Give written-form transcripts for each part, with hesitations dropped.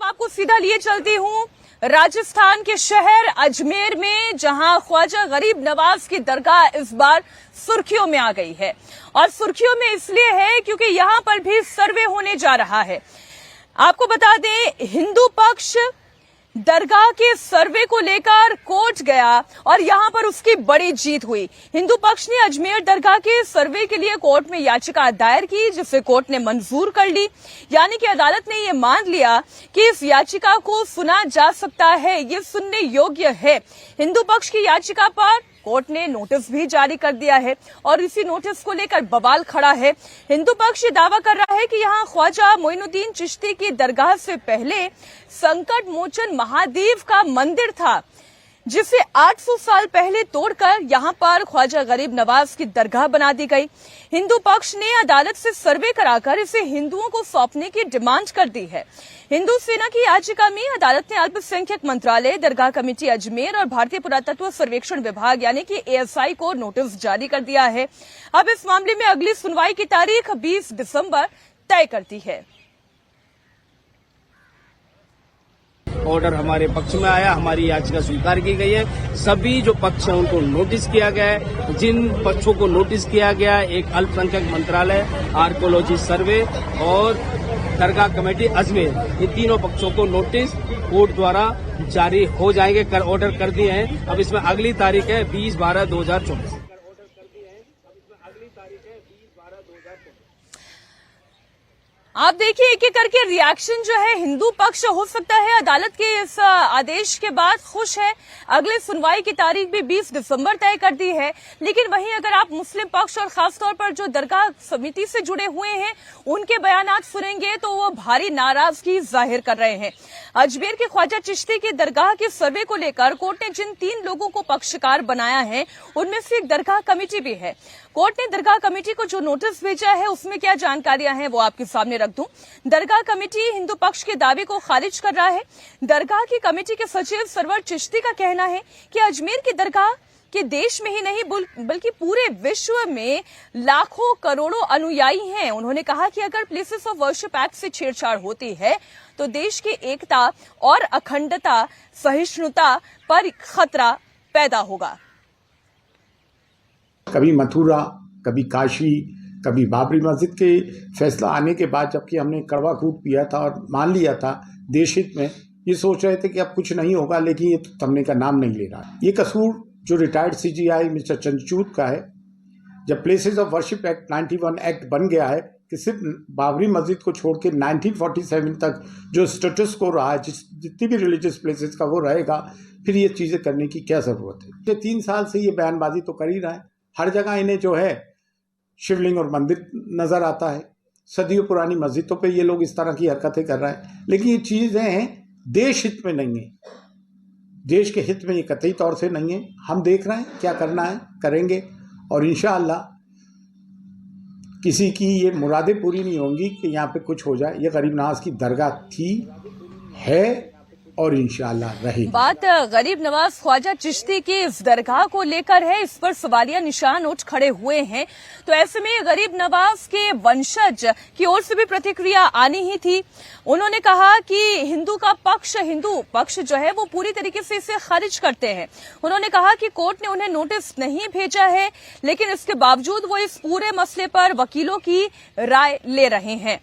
आपको सीधा लिए चलती हूँ राजस्थान के शहर अजमेर में, जहां ख्वाजा गरीब नवाज की दरगाह इस बार सुर्खियों में आ गई है। और सुर्खियों में इसलिए है क्योंकि यहां पर भी सर्वे होने जा रहा है। आपको बता दें, हिंदू पक्ष दरगाह के सर्वे को लेकर कोर्ट गया और यहां पर उसकी बड़ी जीत हुई। हिंदू पक्ष ने अजमेर दरगाह के सर्वे के लिए कोर्ट में याचिका दायर की, जिसे कोर्ट ने मंजूर कर ली। यानी कि अदालत ने यह मान लिया कि इस याचिका को सुना जा सकता है, ये सुनने योग्य है। हिंदू पक्ष की याचिका पर कोर्ट ने नोटिस भी जारी कर दिया है और इसी नोटिस को लेकर बवाल खड़ा है। हिंदू पक्ष ये दावा कर रहा है कि यहां ख्वाजा मोइनुद्दीन चिश्ती की दरगाह से पहले संकट मोचन महादेव का मंदिर था, जिसे 800 साल पहले तोड़कर यहां पर ख्वाजा गरीब नवाज की दरगाह बना दी गई। हिंदू पक्ष ने अदालत से सर्वे कराकर इसे हिंदुओं को सौंपने की डिमांड कर दी है। हिंदू सेना की याचिका में अदालत ने अल्पसंख्यक मंत्रालय, दरगाह कमेटी अजमेर और भारतीय पुरातत्व सर्वेक्षण विभाग यानी कि एएसआई को नोटिस जारी कर दिया है। अब इस मामले में अगली सुनवाई की तारीख 20 दिसंबर तय करती है। ऑर्डर हमारे पक्ष में आया, हमारी याचिका स्वीकार की गई है। सभी जो पक्ष हैं उनको नोटिस किया गया है। जिन पक्षों को नोटिस किया गया, एक अल्पसंख्यक मंत्रालय, आर्कोलॉजी सर्वे और दरगाह कमेटी अजमेर, इन तीनों पक्षों को नोटिस कोर्ट द्वारा जारी हो जाएंगे, ऑर्डर कर दिए हैं। अब इसमें अगली तारीख है 20/12/2024। आप देखिए, एक एक करके रिएक्शन जो है हिंदू पक्ष हो सकता है अदालत के इस आदेश के बाद खुश है। अगले सुनवाई की तारीख भी 20 दिसंबर तय कर दी है। लेकिन वहीं अगर आप मुस्लिम पक्ष और खासतौर पर जो दरगाह समिति से जुड़े हुए हैं उनके बयानात सुनेंगे तो वो भारी नाराजगी जाहिर कर रहे हैं। अजमेर के ख्वाजा चिश्ती की दरगाह के सर्वे को लेकर कोर्ट ने जिन 3 लोगों को पक्षकार बनाया है उनमें से एक दरगाह कमेटी भी है। कोर्ट ने दरगाह कमेटी को जो नोटिस भेजा है उसमें क्या जानकारियां हैं वो आपके सामने रख दूं। दरगाह कमेटी हिंदू पक्ष के दावे को खारिज कर रहा है। दरगाह की कमेटी के सचिव सरवर चिश्ती का कहना है कि अजमेर की दरगाह के देश में ही नहीं बल्कि पूरे विश्व में लाखों करोड़ों अनुयायी हैं। उन्होंने कहा कि अगर प्लेसेस ऑफ वर्शिप एक्ट से छेड़छाड़ होती है तो देश की एकता और अखंडता, सहिष्णुता पर खतरा पैदा होगा। कभी मथुरा, कभी काशी, कभी बाबरी मस्जिद के फैसला आने के बाद जबकि हमने कड़वा खूब पिया था और मान लिया था देश हित में, ये सोच रहे थे कि अब कुछ नहीं होगा, लेकिन ये थमने का नाम नहीं ले रहा। ये कसूर जो रिटायर्ड सीजीआई मिस्टर चंद्रचूड़ का है। जब places of worship act 91 act बन गया है कि सिर्फ बाबरी मस्जिद को छोड़ के 1947 तक जो स्टेटस को रहा है, जितनी भी रिलीजियस प्लेसेस का वो रहेगा, फिर ये चीज़ें करने की क्या ज़रूरत है। ये 3 साल से ये बयानबाजी तो कर ही रहा है। हर जगह इन्हें जो है शिवलिंग और मंदिर नज़र आता है। सदियों पुरानी मस्जिदों पे ये लोग इस तरह की हरकतें कर रहे हैं, लेकिन ये चीज़ें हैं देश हित में नहीं है, देश के हित में ये कतई तौर से नहीं है। हम देख रहे हैं क्या करना है, करेंगे और इंशाअल्लाह किसी की ये मुरादें पूरी नहीं होंगी कि यहाँ पे कुछ हो जाए। ये गरीब नवाज की दरगाह थी, है और इंशाअल्लाह रहेगी। बात गरीब नवाज ख्वाजा चिश्ती की इस दरगाह को लेकर है, इस पर सवालिया निशान उठ खड़े हुए हैं। तो ऐसे में गरीब नवाज के वंशज की ओर से भी प्रतिक्रिया आनी ही थी। उन्होंने कहा कि हिंदू पक्ष जो है वो पूरी तरीके से इसे खारिज करते हैं। उन्होंने कहा कि कोर्ट ने उन्हें नोटिस नहीं भेजा है, लेकिन इसके बावजूद वो इस पूरे मसले पर वकीलों की राय ले रहे हैं।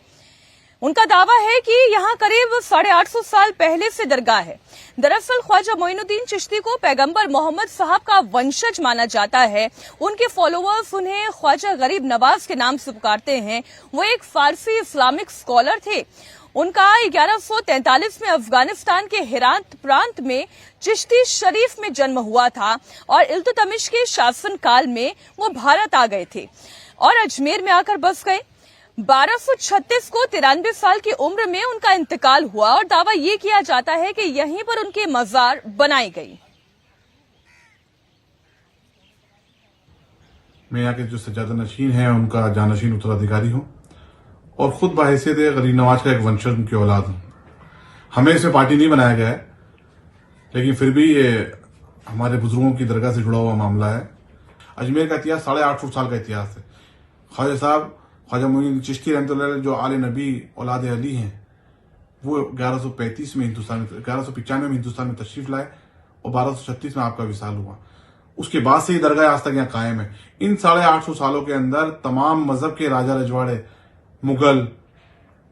उनका दावा है कि यहाँ करीब 850 साल पहले से दरगाह है। दरअसल ख्वाजा मोइनुद्दीन चिश्ती को पैगंबर मोहम्मद साहब का वंशज माना जाता है। उनके फॉलोअर्स उन्हें ख्वाजा गरीब नवाज के नाम से पुकारते हैं। वो एक फारसी इस्लामिक स्कॉलर थे। उनका 1143 में अफगानिस्तान के हेरात प्रांत में चिश्ती शरीफ में जन्म हुआ था और इल्तुतमिश के शासनकाल में वो भारत आ गए थे और अजमेर में आकर बस गए। 1236 को 93 साल की उम्र में उनका इंतकाल हुआ और दावा ये किया जाता है कि यहीं पर उनकी मजार बनाई गई। मैं यहाँ के जो सज्जादा नशीन है उनका जानशीन उत्तराधिकारी हूँ और खुद बाहैसियत गरीब नवाज का एक वंशज, उनकी औलाद हूँ। हमें इसे पार्टी नहीं बनाया गया है, लेकिन फिर भी ये हमारे बुजुर्गों की दरगाह से जुड़ा हुआ मामला है। अजमेर का इतिहास 850 साल का इतिहास है। ख्वाजा साहब ख्वाजा मोइनुद्दीन चिश्ती रहमतुल्लाह अलैह जो आले नबी औलाद अली हैं, वो 1135 में हिंदुस्तान 1195 में हिंदुस्तान में तशरीफ लाए और 1236 में आपका विसाल हुआ। उसके बाद से ये दरगाह आज तक यहाँ कायम है। इन 850 सालों के अंदर तमाम मजहब के राजा रजवाड़े, मुगल,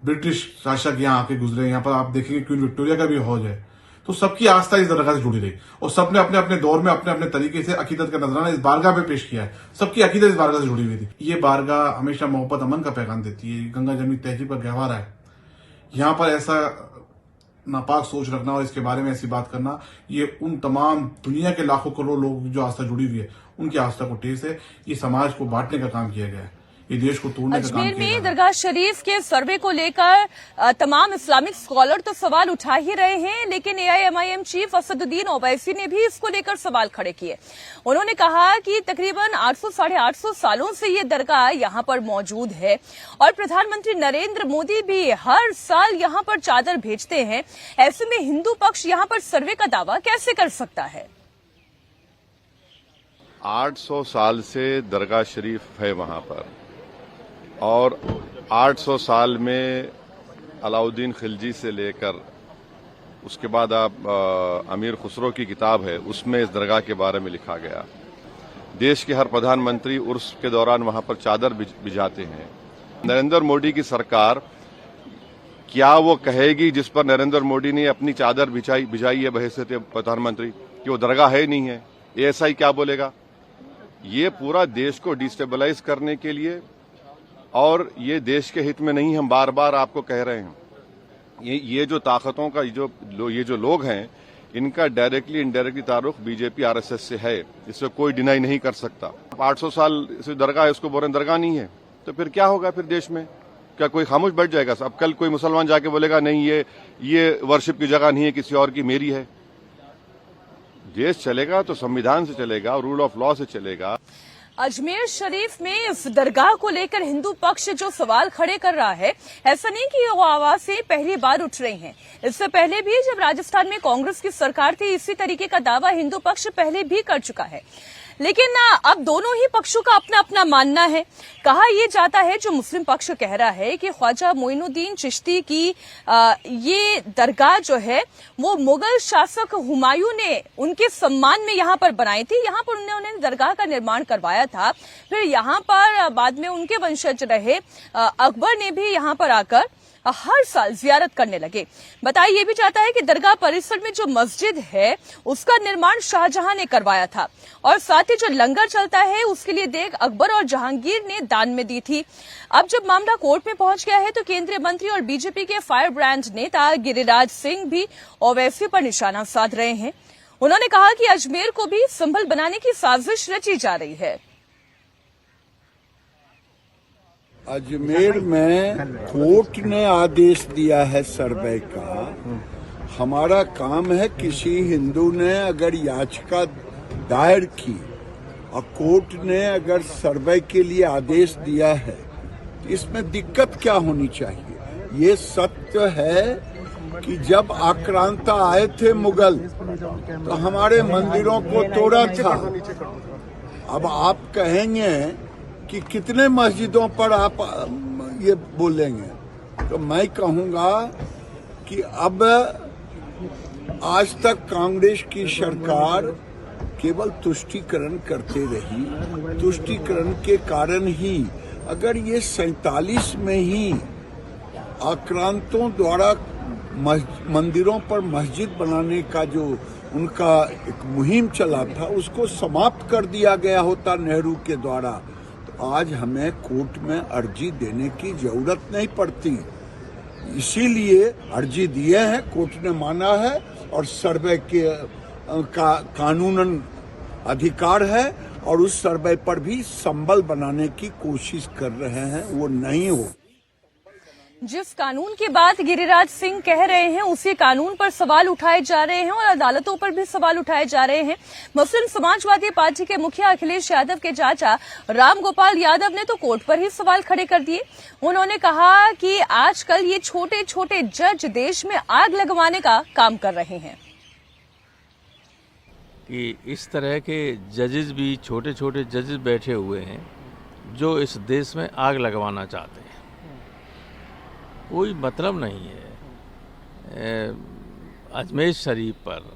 ब्रिटिश शासक यहाँ आके गुजरे। यहाँ पर आप देखेंगे क्वीन विक्टोरिया का भी हौज है। तो सबकी आस्था इस दरगाह से जुड़ी रही और सबने अपने अपने दौर में अपने अपने तरीके से अकीदत का नजराना इस बारगाह पे पेश किया है। सबकी अकीदत इस बारगाह से जुड़ी हुई थी। ये बारगाह हमेशा मोहब्बत अमन का पैगाम देती है। गंगा जमनी तहजीब का गहवारा है। यहाँ पर ऐसा नापाक सोच रखना और इसके बारे में ऐसी बात करना, ये उन तमाम दुनिया के लाखों करोड़ लोग जो आस्था जुड़ी हुई है उनकी आस्था को ठेस है। ये समाज को बांटने का काम किया गया है, ये देश को तोड़ने का काम किया अजमेर गया है। में दरगाह शरीफ के सर्वे को लेकर तमाम इस्लामिक स्कॉलर तो सवाल उठा ही रहे हैं, लेकिन AIMIM चीफ असदुद्दीन ओवैसी ने भी इसको लेकर सवाल खड़े किए। उन्होंने कहा कि तकरीबन 800-850 सालों से ये दरगाह यहां पर मौजूद है और प्रधानमंत्री नरेंद्र मोदी भी हर साल यहां पर चादर भेजते हैं। ऐसे में हिंदू पक्ष यहां पर सर्वे का दावा कैसे कर सकता है? 800 साल से दरगाह शरीफ है वहां पर और 800 साल में अलाउद्दीन खिलजी से लेकर उसके बाद आप अमीर खुसरो की किताब है, उसमें इस दरगाह के बारे में लिखा गया। देश के हर प्रधानमंत्री उर्स के दौरान वहां पर चादर बिछाते हैं। नरेंद्र मोदी की सरकार क्या वो कहेगी जिस पर नरेंद्र मोदी ने अपनी चादर बिछाई है बहैसियत प्रधानमंत्री कि वो दरगाह है नहीं है? ASI क्या बोलेगा? ये पूरा देश को डिस्टेबलाइज करने के लिए और ये देश के हित में नहीं, हम बार बार आपको कह रहे हैं। ये जो ताकतों का ये जो लोग हैं, इनका डायरेक्टली इनडायरेक्टली ताल्लुक बीजेपी RSS से है, इससे कोई डिनाई नहीं कर सकता। 800 साल से दरगाह है, उसको बोल रहे दरगाह नहीं है, तो फिर क्या होगा? फिर देश में क्या कोई खामोश बैठ जाएगा? अब कल कोई मुसलमान जाके बोलेगा नहीं ये वर्शिप की जगह नहीं है, किसी और की, मेरी है। देश चलेगा तो संविधान से चलेगा, रूल ऑफ लॉ से चलेगा। अजमेर शरीफ में इस दरगाह को लेकर हिंदू पक्ष जो सवाल खड़े कर रहा है, ऐसा नहीं कि ये आवाजें पहली बार उठ रही हैं। इससे पहले भी जब राजस्थान में कांग्रेस की सरकार थी, इसी तरीके का दावा हिंदू पक्ष पहले भी कर चुका है। लेकिन अब दोनों ही पक्षों का अपना अपना मानना है। कहा यह जाता है, जो मुस्लिम पक्ष कह रहा है कि ख्वाजा मोइनुद्दीन चिश्ती की ये दरगाह जो है वो मुगल शासक हुमायूं ने उनके सम्मान में यहां पर बनाई थी। यहां पर उन्होंने दरगाह का निर्माण करवाया था। फिर यहां पर बाद में उनके वंशज रहे अकबर ने भी यहां पर आकर हर साल जियारत करने लगे। बताया ये भी जाता है कि दरगाह परिसर में जो मस्जिद है उसका निर्माण शाहजहां ने करवाया था और साथ ही जो लंगर चलता है उसके लिए देख अकबर और जहांगीर ने दान में दी थी। अब जब मामला कोर्ट में पहुंच गया है तो केंद्रीय मंत्री और बीजेपी के फायर ब्रांड नेता गिरिराज सिंह भी ओवैसी पर निशाना साध रहे हैं। उन्होंने कहा कि अजमेर को भी संभल बनाने की साजिश रची जा रही है। अजमेर में कोर्ट ने आदेश दिया है सर्वे का। हमारा काम है, किसी हिंदू ने अगर याचिका दायर की और कोर्ट ने अगर सर्वे के लिए आदेश दिया है, तो इसमें दिक्कत क्या होनी चाहिए? ये सत्य है कि जब आक्रांता आए थे मुगल तो हमारे मंदिरों को तोड़ा था। अब आप कहेंगे कि कितने मस्जिदों पर आप ये बोलेंगे, तो मैं कहूंगा कि अब आज तक कांग्रेस की सरकार केवल तुष्टीकरण करते रही। तुष्टीकरण के कारण ही अगर ये 47 में ही आक्रांतों द्वारा मंदिरों पर मस्जिद बनाने का जो उनका एक मुहिम चला था उसको समाप्त कर दिया गया होता नेहरू के द्वारा, तो आज हमें कोर्ट में अर्जी देने की जरूरत नहीं पड़ती। इसीलिए अर्जी दिए हैं, कोर्ट ने माना है और सर्वे के का कानूनन अधिकार है और उस सर्वे पर भी संबल बनाने की कोशिश कर रहे हैं, वो नहीं हो। जिस कानून की बात गिरिराज सिंह कह रहे हैं उसी कानून पर सवाल उठाए जा रहे हैं और अदालतों पर भी सवाल उठाए जा रहे हैं। मुस्लिम समाजवादी पार्टी के मुखिया अखिलेश यादव के चाचा राम गोपाल यादव ने तो कोर्ट पर ही सवाल खड़े कर दिए। उन्होंने कहा कि आजकल ये छोटे छोटे जज देश में आग लगवाने का काम कर रहे हैं कि इस तरह के जजेस भी छोटे छोटे जजेस बैठे हुए हैं जो इस देश में आग लगवाना चाहते हैं। कोई मतलब नहीं है। अजमेर शरीफ पर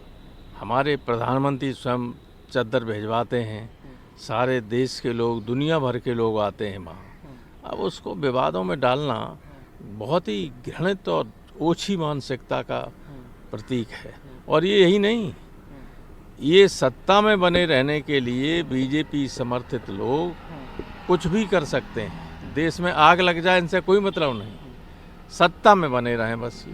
हमारे प्रधानमंत्री स्वयं चद्दर भिजवाते हैं, सारे देश के लोग, दुनिया भर के लोग आते हैं वहाँ। अब उसको विवादों में डालना बहुत ही घृणित और ओछी मानसिकता का प्रतीक है। और ये यही नहीं, ये सत्ता में बने रहने के लिए बीजेपी समर्थित लोग कुछ भी कर सकते हैं। देश में आग लग जाए इनसे कोई मतलब नहीं, सत्ता में बने रहें बस।